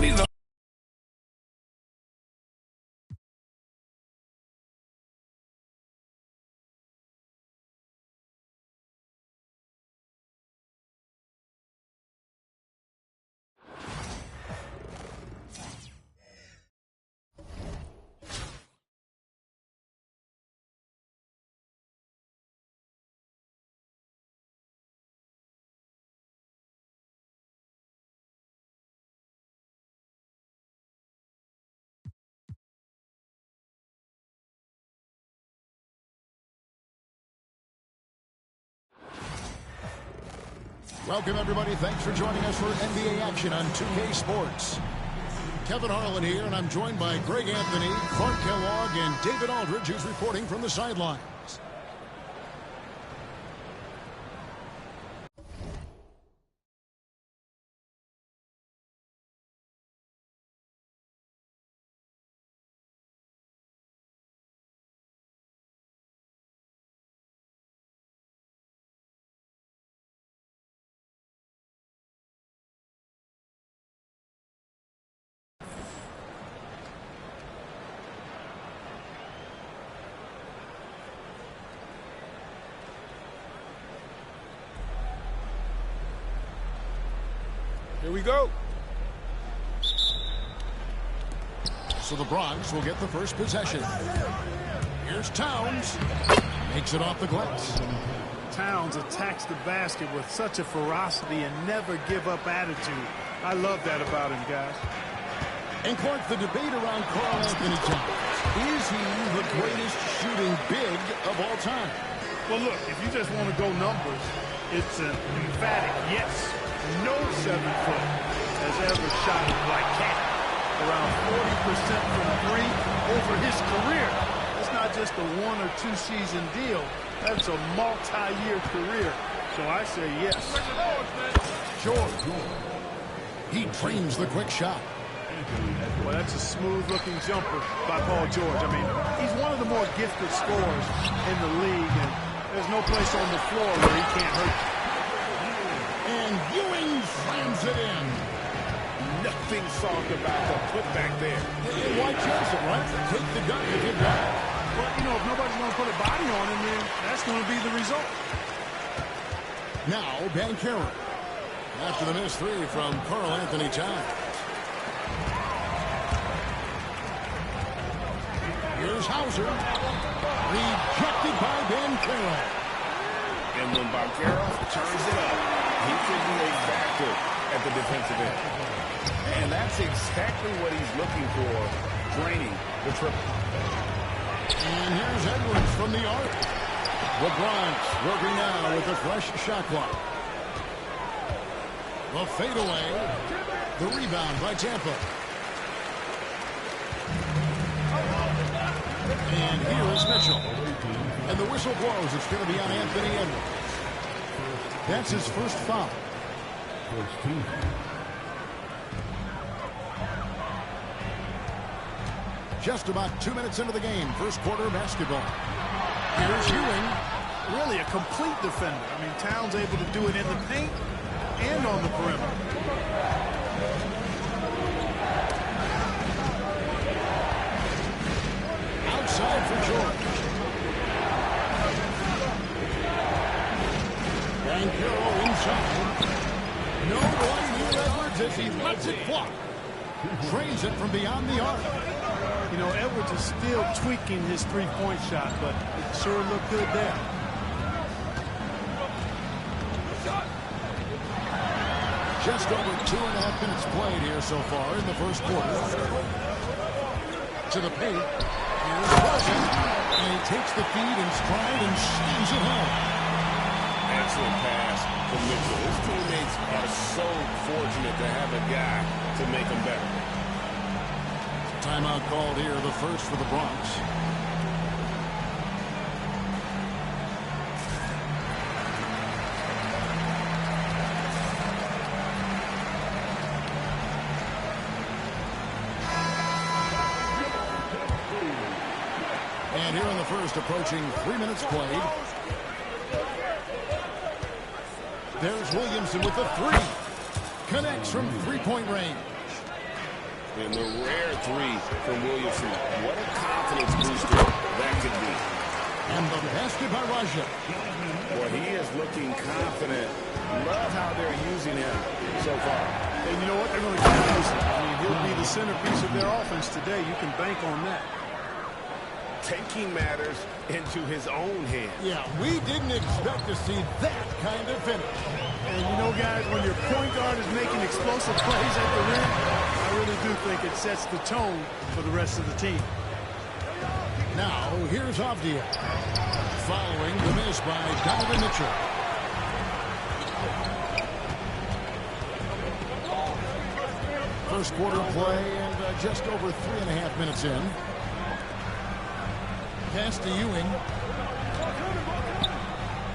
me the Welcome, everybody. Thanks for joining us for NBA action on 2K Sports. Kevin Harlan here, and I'm joined by Greg Anthony, Clark Kellogg, and David Aldridge, who's reporting from the sidelines. Here we go. So the Bronx will get the first possession. Here's Towns. Makes it off the glass. Towns attacks the basket with such a ferocity and never give up attitude. I love that about him, guys. And Clark, the debate around Karl Anthony Towns. Is he the greatest shooting big of all time? Well, look, if you just want to go numbers, it's an emphatic yes. No 7-foot has ever shot it like that. Around 40% from three over his career. It's not just a 1 or 2 season deal. That's a multi-year career. So I say yes. George. He trains the quick shot. Well, that's a smooth-looking jumper by Paul George. I mean, he's one of the more gifted scorers in the league, and there's no place on the floor where he can't hurt you. And Ewing slams it in. Nothing soft about the putback there. Why chase it, right? Take the gun if you've got it. Well, you know, if nobody's going to put a body on him, then that's going to be the result. Now, Banchero. After the missed three from Karl Anthony Towns. Here's Hauser. Rejected by Banchero. And when Banchero turns it up, he could be a factor at the defensive end. And that's exactly what he's looking for, draining the triple. And here's Edwards from the arc. The Bronx working now with a fresh shot clock. The fadeaway. The rebound by Tampa. And here is Mitchell. And the whistle blows. It's going to be on Anthony Edwards. That's his first foul. Just about 2 minutes into the game. First quarter basketball. Here's Ewing. Really a complete defender. I mean, Towns able to do it in the paint and on the perimeter. Outside for George. Banchero inside. No one near Edwards as he lets it fly. Drains it from beyond the arc. You know, Edwards is still tweaking his three-point shot, but it sure looked good there. Just over 2.5 minutes played here so far in the first quarter. To the paint. Here's Wilson. And he takes the feed in stride and slams it home. Excellent pass from Mitchell. His teammates are so fortunate to have a guy to make them better. Timeout called here, the first for the Bronx. And here in the first, approaching 3 minutes played. There's Williamson with the three. Connects from three-point range. And the rare three from Williamson. What a confidence booster that could be. And the basket by Raja. Well, he is looking confident. Love how they're using him so far. And you know what? They're going to keep using him. I mean, he'll be the centerpiece of their offense today. You can bank on that. Taking matters into his own hands. Yeah, we didn't expect to see that kind of finish. And you know, guys, when your point guard is making explosive plays at the rim, I really do think it sets the tone for the rest of the team. Now, here's Avdia. Following the miss by Donovan Mitchell. First quarter play and just over 3.5 minutes in. Pass to Ewing.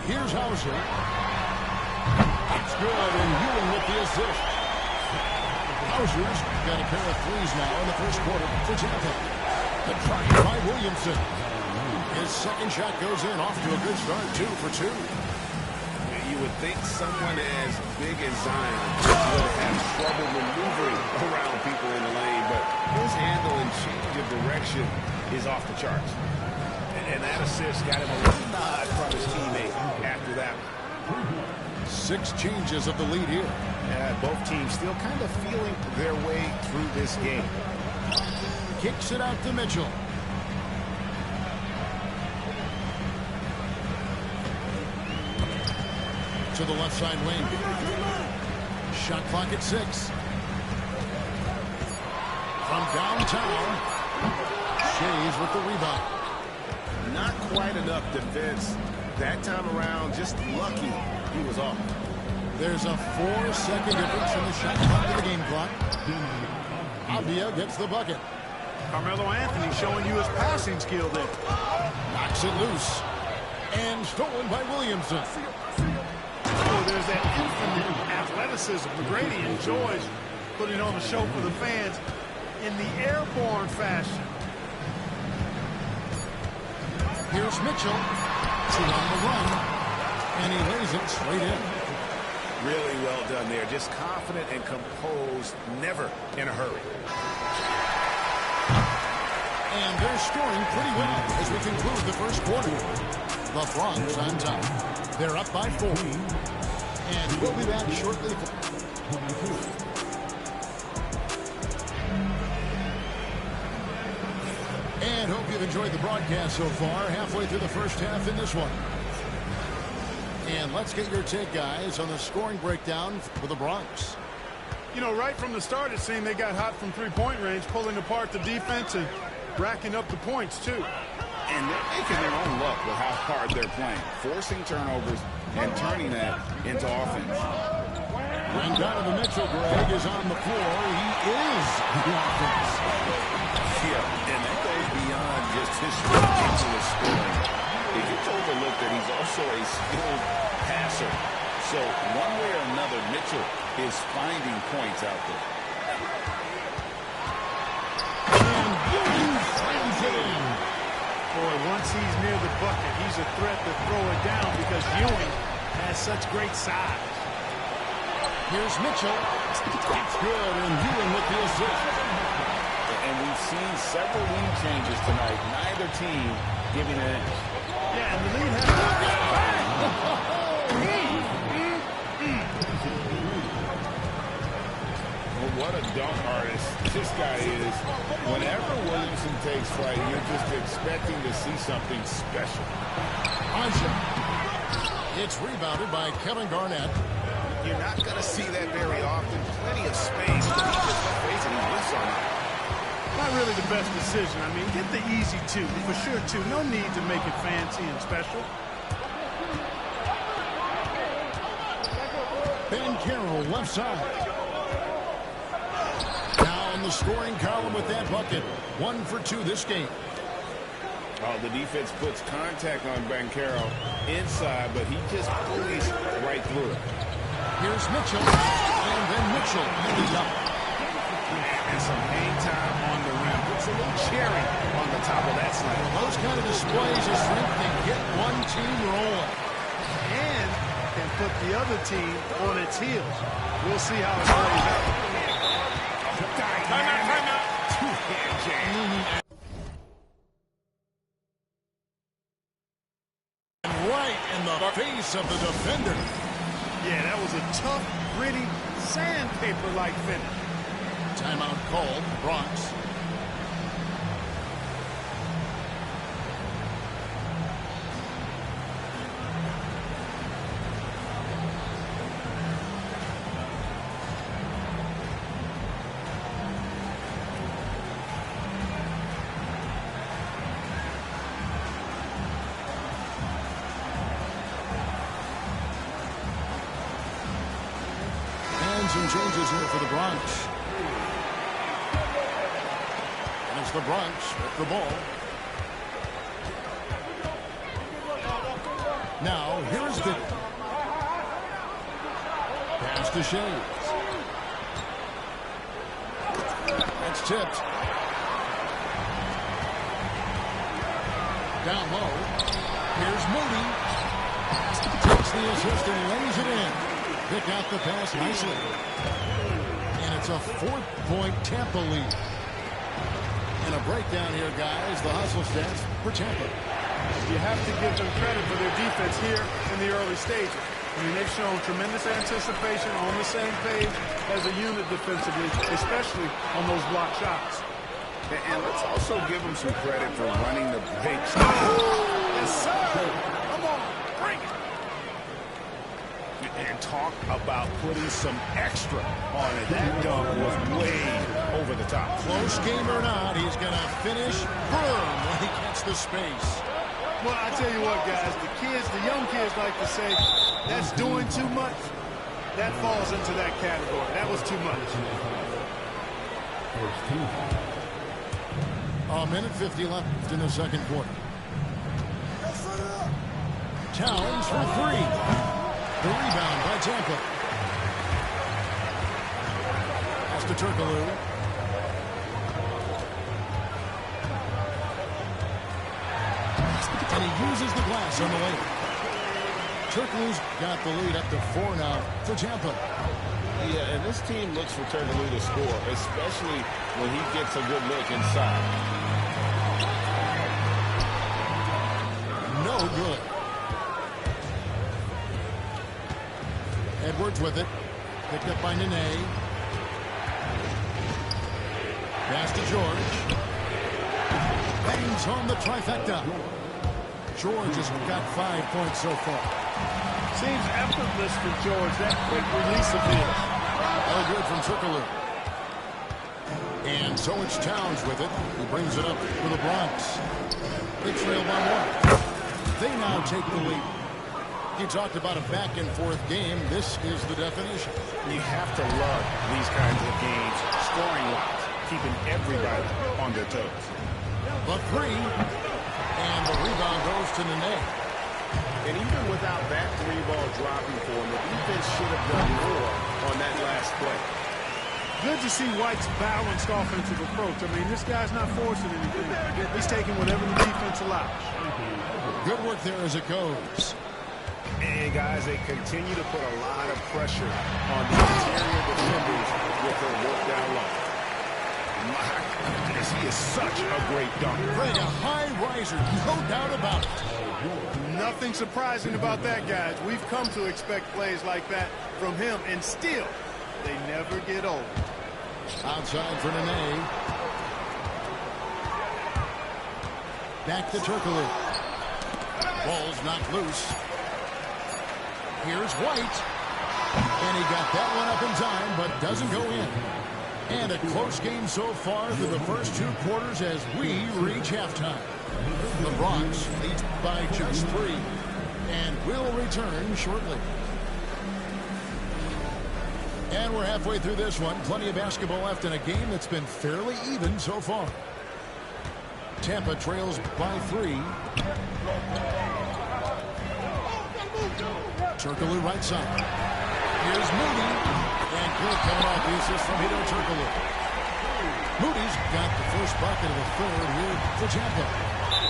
Here's Hauser. It's good, and Ewing with the assist. Hauser's got a pair of threes now in the first quarter for Tampa. The try by Williamson. His second shot goes in, off to a good start, 2 for 2. You would think someone as big as Zion would have trouble maneuvering around people in the lane, but his handle and change of direction is off the charts. And that assist got him a little nod from his teammate after that. 6 changes of the lead here. Yeah, both teams still kind of feeling their way through this game. Kicks it out to Mitchell. To the left side wing. Shot clock at 6. From downtown, Shays with the rebound. Not quite enough defense that time around. Just lucky he was off. There's a 4-second difference in the shot clock to the game clock. Avdia gets the bucket. Carmelo Anthony showing you his passing skill there. Knocks it loose. And stolen by Williamson. Oh, there's that infinite athleticism. McGrady enjoys putting on the show for the fans in the airborne fashion. Here's Mitchell. 2 on the run. And he lays it straight in. Really well done there. Just confident and composed, never in a hurry. And they're scoring pretty well as we conclude the first quarter. The Bronx on top. They're up by 4. And we'll be back shortly. And hope you've enjoyed the broadcast so far. Halfway through the first half in this one. And let's get your take, guys, on the scoring breakdown for the Bronx. You know, right from the start, it seemed they got hot from three-point range, pulling apart the defense and racking up the points, too. And they're making their own luck with how hard they're playing, forcing turnovers and turning that into offense. When Donovan Mitchell, Greg, is on the floor, he is the offense. Yeah, and that goes beyond just his ridiculous scoring. It gets overlooked that he's also a skilled passer. So one way or another, Mitchell is finding points out there. And Ewing slams it in. Boy, once he's near the bucket, he's a threat to throw it down because Ewing has such great size. Here's Mitchell. It's good, and Ewing with the assist. And we've seen several lead changes tonight. Neither team giving an inch. Yeah, and the lead has Well, what a dunk artist this guy is. Whenever Williamson takes flight, you're just expecting to see something special. Aja. It's rebounded by Kevin Garnett. You're not going to see that very often. Plenty of space, but he just plays it. He whiffs on it. not really the best decision. I mean, get the easy 2, for sure, 2. No need to make it fancy and special. Ben Carroll, left side. Now in the scoring column with that bucket. 1 for 2 this game. Oh, the defense puts contact on Banchero inside, but he just bullies right through it. Here's Mitchell, and then Mitchell in the dunk. And some hang time on the rim. Puts a little cherry on the top of that slam. Those kind of displays of strength can get one team rolling. And can put the other team on its heels. We'll see how it plays out. Timeout, timeout. face of the defender. Yeah, that was a tough, gritty, sandpaper-like finish. Timeout called, Bronx. Some changes here for the Bronx. And it's the Bronx with the ball. Now, here's the pass to Shades. That's tipped. Down low. Here's Moody. Takes the assist and lays it in. Pick out the pass nicely. And it's a 4-point Tampa lead. And a breakdown here, guys. The hustle stats for Tampa. You have to give them credit for their defense here in the early stages. I mean, they've shown tremendous anticipation, on the same page as a unit defensively, especially on those block shots. And let's also give them some credit for running the big shot. Yes, sir. Come on, bring it. And talk about putting some extra on it. That dunk was way over the top. Close game or not, he's going to finish firm when he gets the space. Well, I tell you what, guys, the young kids like to say, that's doing too much. That falls into that category. That was too much. A minute 50 left in the second quarter. Towns for three. The rebound by Tampa. Pass to Turkoglu. And he uses the glass on the lane. Turkoglu's got the lead up to 4 now for Tampa. Yeah, and this team looks for Turkoglu to score, especially when he gets a good look inside. No good. Edwards with it. Picked up by Nene. Pass to George. Bangs home the trifecta. George has got 5 points so far. Seems effortless for George, that quick release of his. Oh, good from Turkoglu. And so it's Towns with it. He brings it up for the Bronx. They trail by 1. They now take the lead. You talked about a back-and-forth game. This is the definition. You have to love these kinds of games, scoring-wise, keeping everybody on their toes. The three, and the rebound goes to Nene. And even without that three-ball dropping for him, the defense should have done more on that last play. Good to see White's balanced offensive approach. I mean, this guy's not forcing anything. He's taking whatever the defense allows. Good work there as it goes. And, guys, they continue to put a lot of pressure on the interior defenders with their work down low. My goodness, he is such a great dunker. Greg, a high riser, no doubt about it. Nothing surprising about that, guys. We've come to expect plays like that from him, and still, they never get old. Outside for Nene. Back to Turkoglu. Ball's knocked loose. Here's White. And he got that one up in time, but doesn't go in. And a close game so far through the first 2 quarters as we reach halftime. The Bronx leads by just 3 and will return shortly. And we're halfway through this one. Plenty of basketball left in a game that's been fairly even so far. Tampa trails by 3. Turkoglu right side. Here's Moody. And good coming off the assist from Hito Turkoglu. Moody's got the first bucket of the third here for Tampa.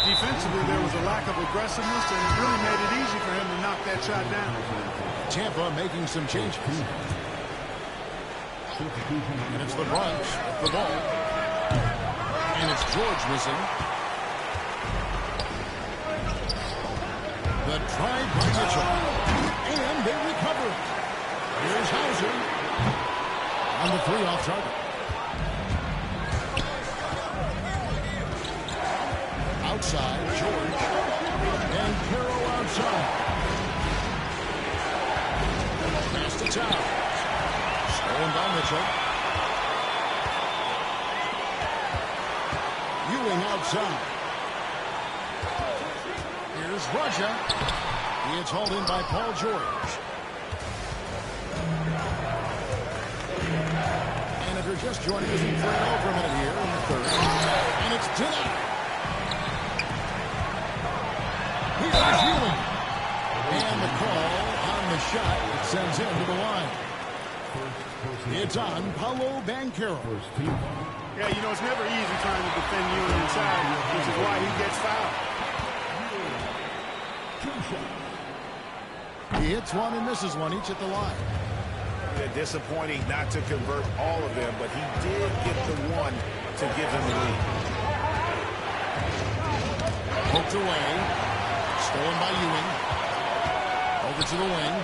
Defensively, there was a lack of aggressiveness, and it really made it easy for him to knock that shot down. Tampa making some changes. And it's the Bronx with the ball. And it's George missing. The The try by Mitchell. And they recover. Here's Hauser. On the 3 off target. Outside, George. And Carroll outside. Pass to Towers. Stolen by Mitchell. Ewing outside. Here's Roger. It's hauled in by Paul George. And if you're just joining us, we play over a minute here in the 3rd. And it's denied. Here's Ewing. And the call on the shot that sends him to the line. It's on Paolo Banchero. Yeah, you know, it's never easy trying to defend Ewing inside, which is why he gets fouled. He hits one and misses one, each at the line. Yeah, disappointing not to convert all of them, but he did get the one to give him the lead. Poked away. Stolen by Ewing. Over to the wing.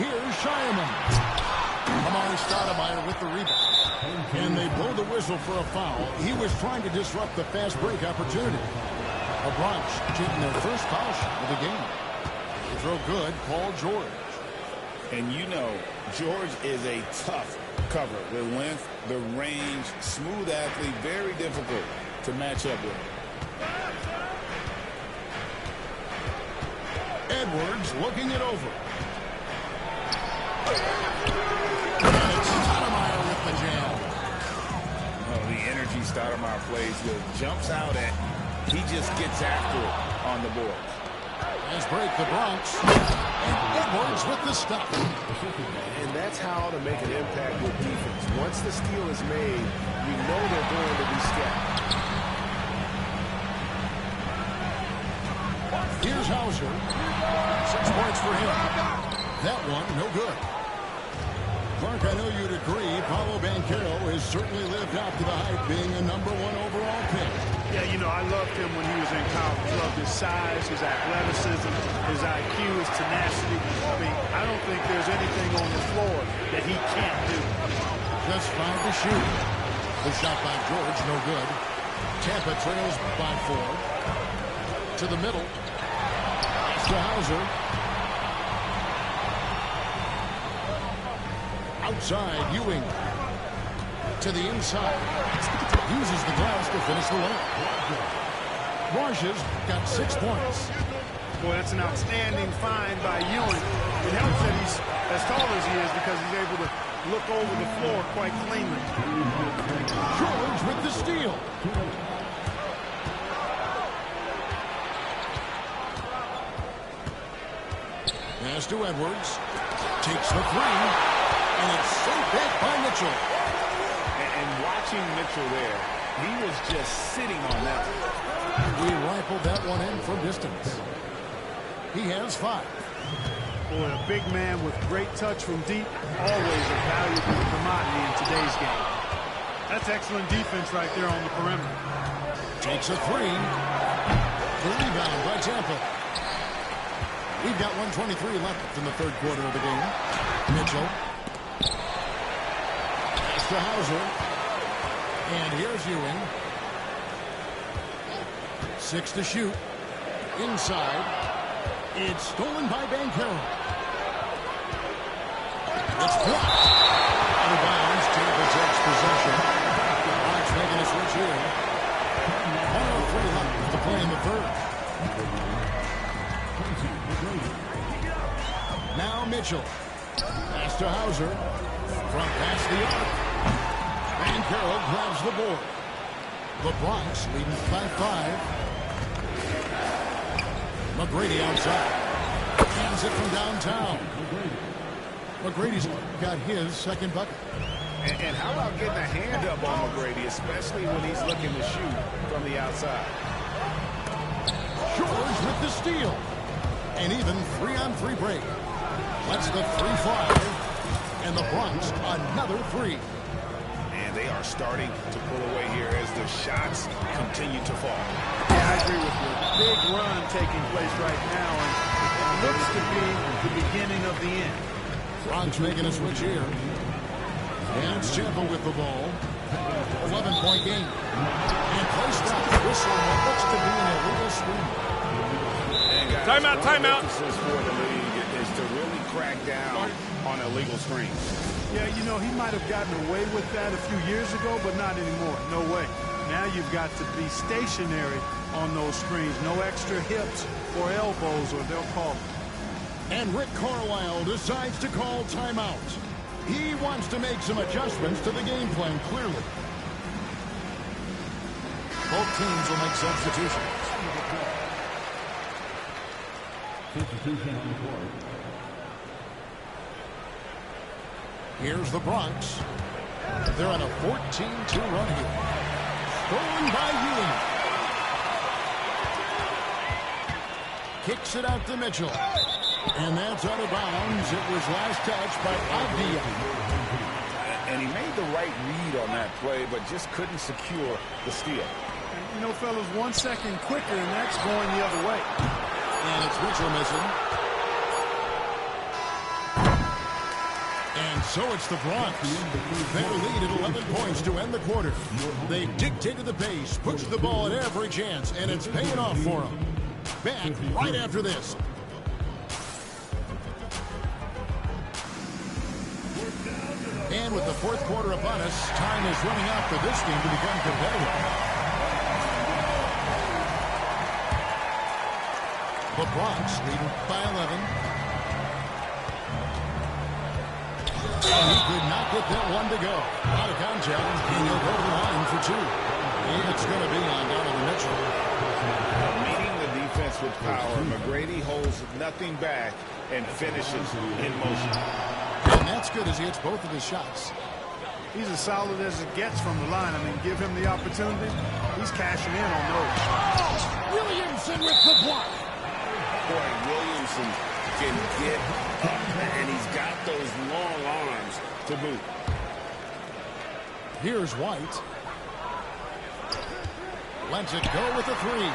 Here's Shireman. Amari Stoudemire with the rebound. And they blow the whistle for a foul. He was trying to disrupt the fast break opportunity. The Bronx shooting their first foul shot of the game. They throw good, Paul George. And you know, George is a tough cover. The length, the range, smooth athlete, very difficult to match up with. Edwards looking it over. And it's Stoudemire with the jam. Oh, the energy Stoudemire plays with. Jumps out at, he just gets after it on the board. Let's break the Bronx. And Edwards with the stop. And that's how to make an impact with defense. Once the steal is made, you know they're going to be scattered. Here's Hauser. 6 points for him. That one, no good. Clark, I know you'd agree, Paolo Banchero has certainly lived up to the hype, being a #1 overall pick. Yeah, you know, I loved him when he was in college. Loved his size, his athleticism, his IQ, his tenacity. I mean, I don't think there's anything on the floor that he can't do. Just 5 to shoot. The shot by George, no good. Tampa trails by 4. To the middle. To Hauser. Outside, Ewing. To the inside. Uses the glass to finish the layup. Raj's got 6 points. Boy, that's an outstanding find by Ewing. It helps that he's as tall as he is because he's able to look over the floor quite cleanly. George with the steal. Pass to Edwards. Takes the 3. And it's saved back by Mitchell. And watching Mitchell there, he was just sitting on that one. We rifled that one in from distance. He has 5. Boy, a big man with great touch from deep, always a valuable commodity in today's game. That's excellent defense right there on the perimeter. Takes a 3. The rebound by Tampa. We've got 1:23 left in the 3rd quarter of the game. Mitchell. Pass to Hauser. And here's Ewing. 6 to shoot. Inside. It's stolen by Banchero. It's blocked. Out of bounds. Tampa takes possession. Hawks making a switch here. 1:03 left to play in the 3rd. Now Mitchell. Pass to Hauser. From past the arc. Banchero grabs the board. The Bronx leading by 5. McGrady outside. Hands it from downtown. McGrady's got his 2nd bucket. And how about getting a hand up on McGrady, especially when he's looking to shoot from the outside. George with the steal. And even 3-on-3 break. Lets the 3 fly. And the Bronx another 3. And they are starting to pull away here as the shots continue to fall. Yeah, I agree with you. Big run taking place right now, and it looks to be the beginning of the end. Bronx making a switch here. And it's Tampa with the ball. 11-point game. And placed out. Whistle what looks to be an illegal screen. Timeout, timeout. The emphasis for the league is to really crack down on illegal screens. Yeah, you know, he might have gotten away with that a few years ago, but not anymore. No way. Now you've got to be stationary on those screens. No extra hips or elbows, or they'll call it. And Rick Carlisle decides to call timeout. He wants to make some adjustments to the game plan, clearly. Both teams will make substitutions. Substitution on the court. Here's the Bronx. They're on a 14-2 run here. Stolen by Ewing. Kicks it out to Mitchell. And that's out of bounds. It was last touched by Avdia. And he made the right read on that play, but just couldn't secure the steal. You know, fellas, 1 second quicker, and that's going the other way. And it's Mitchell missing. And so it's the Bronx. Their lead at 11 points to end the quarter. They dictated the pace, pushed the ball at every chance, and it's paying off for them. Back right after this. And with the fourth quarter upon us, time is running out for this game to become competitive. The Bronx leading by 11. And he could not get that one to go. Out of contact, and he'll go to the line for two. And it's going to be on Donovan Mitchell. Meeting the defense with power, McGrady holds nothing back and finishes in motion. And that's good as he hits both of his shots. He's as solid as it gets from the line. I mean, give him the opportunity. He's cashing in on those. Oh, Williamson with the block. Boy, Williamson can get up, and he's got those long arms to boot. Here's White. Lets it go with the three.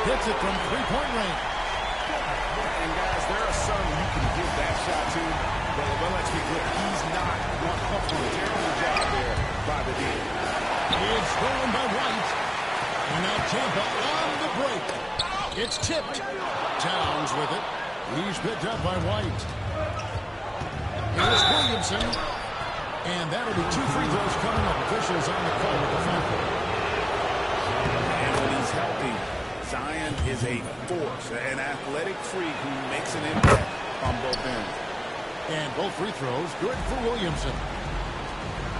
Hits it from three-point range. And guys, there are some you can give that shot to, but let's be clear, he's not one up on a terrible job there by the D. It's stolen by White. And now Tampa on the break. It's tipped. Towns with it. He's picked up by White. Here's Williamson. And that'll be 2 free throws coming up. Officials on the call with the foul. And when he's healthy, Zion is a force, an athletic freak who makes an impact on both ends. And both free throws good for Williamson.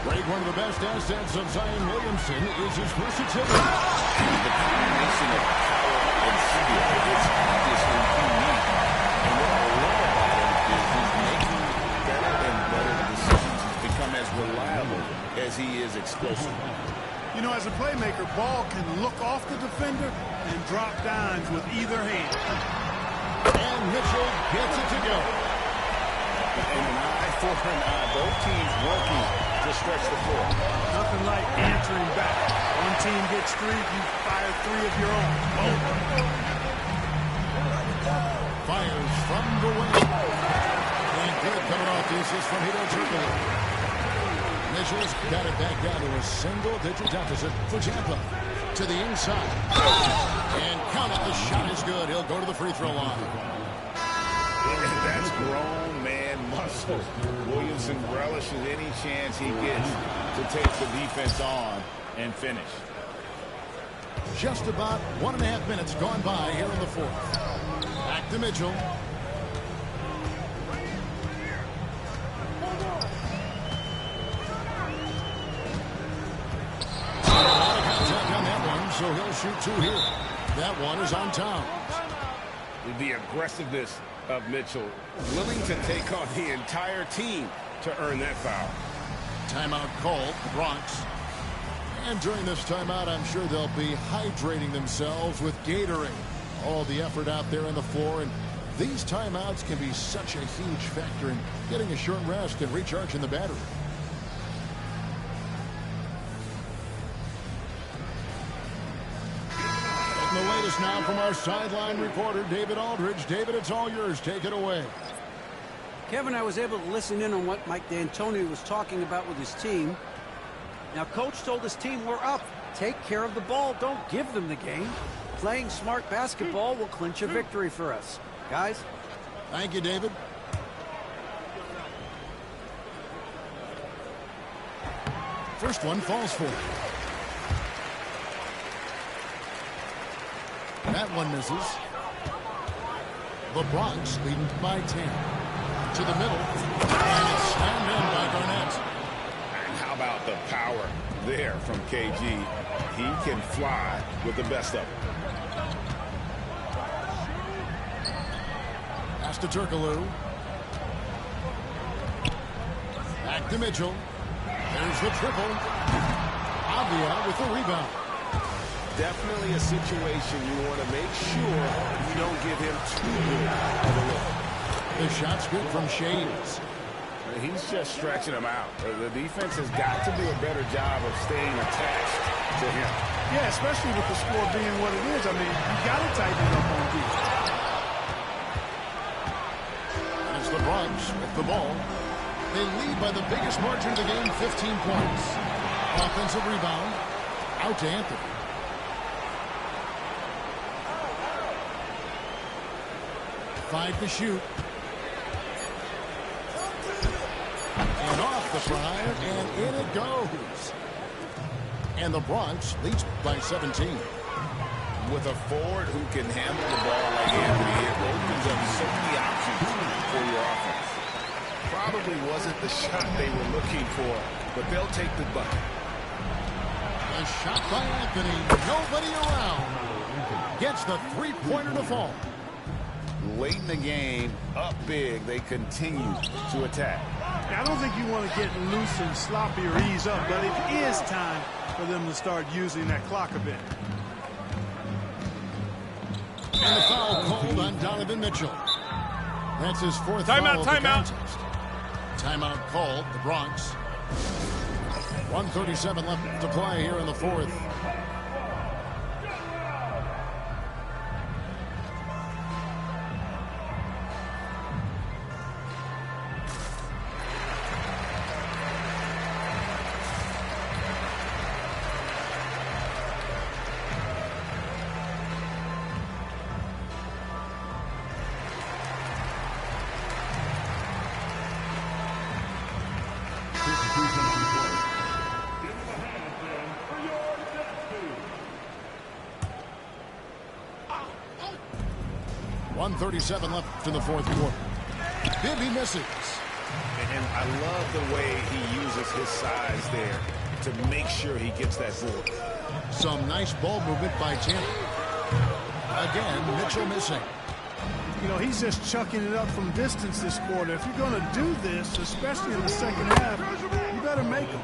Greg, one of the best assets of Zion Williamson is his versatility. And the combination of power and skill is obviously unique. And what I love about him is he's making better and better decisions. He's become as reliable as he is explosive. You know, as a playmaker, ball can look off the defender and drop dimes with either hand. And Mitchell gets it to go. And an eye for an eye. Both teams working to stretch the floor. Nothing like answering back. One team gets 3, you fire 3 of your own. Fires from the wing. And good coming off the assist from Hito Turkoglu. Mitchell's got it back down to a single-digit deficit for Tampa. To the inside. And count it, the shot is good. He'll go to the free throw line. And that's grown man muscle. Williamson relishes any chance he gets to take the defense on and finish. Just about 1.5 minutes gone by here in the fourth. Back to Mitchell. So he'll shoot 2 here. That one is on Towns. The aggressiveness of Mitchell, willing to take on the entire team to earn that foul. Timeout called, the Bronx. And during this timeout, I'm sure they'll be hydrating themselves with Gatorade. All the effort out there on the floor, and these timeouts can be such a huge factor in getting a short rest and recharging the battery. us now from our sideline reporter, David Aldridge. David, it's all yours. Take it away. Kevin, I was able to listen in on what Mike D'Antoni was talking about with his team. Now, Coach told his team, we're up. Take care of the ball. Don't give them the game. Playing smart basketball will clinch a victory for us. Guys? Thank you, David. First one falls for it. That one misses. The Bronx leading by 10. To the middle. And it's slammed in by Garnett. And how about the power there from KG? He can fly with the best of them. Pass to Turkoglu. Back to Mitchell. There's the triple. Avia with the rebound. Definitely a situation you want to make sure you don't give him too good of a look. The shot's good from Shades. He's just stretching him out. The defense has got to do a better job of staying attached to him. Yeah, especially with the score being what it is. I mean, you got to tighten it up on defense. It's the Bronx with the ball. They lead by the biggest margin of the game, 15 points. Offensive rebound. Out to Anthony. Five to shoot. And off the drive, and in it goes. And the Bronx leads by 17. With a forward who can handle the ball like Anthony, it opens up so many options for your offense. Probably wasn't the shot they were looking for, but they'll take the bucket. A shot by Anthony. Nobody around. Gets the three-pointer to fall. Late in the game, up big, they continue to attack. I don't think you want to get loose and sloppy or ease up, but it is time for them to start using that clock a bit. And the foul called on Donovan Mitchell. That's his fourth foul of the contest. Timeout called, the Bronx. 1:37 left to play here in the fourth. .37 left in the fourth quarter. Bibby misses. And I love the way he uses his size there to make sure he gets that board. Some nice ball movement by Tampa. Again, Mitchell missing. You know, he's just chucking it up from distance this quarter. If you're going to do this, especially in the second half, you better make them.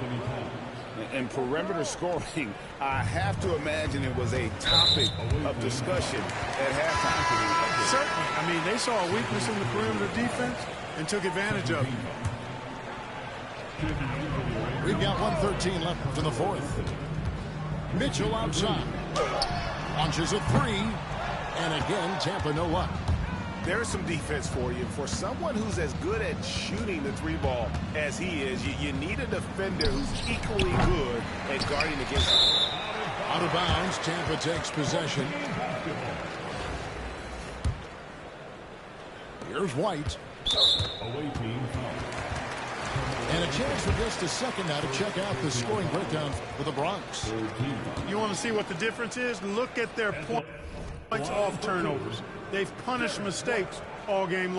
And perimeter scoring, I have to imagine it was a topic of discussion at halftime. Certainly. I mean, they saw a weakness in the perimeter defense and took advantage of it. We've got 1:13 left in the fourth. Mitchell outside. Launches a three. And again, Tampa no luck. There's some defense for you. For someone who's as good at shooting the three ball as he is, you need a defender who's equally good at guarding against him. Out of bounds, Tampa takes possession. Here's White. And a chance for just a second now to check out the scoring breakdown for the Bronx. You want to see what the difference is? Look at their points off turnovers. They've punished mistakes all game long.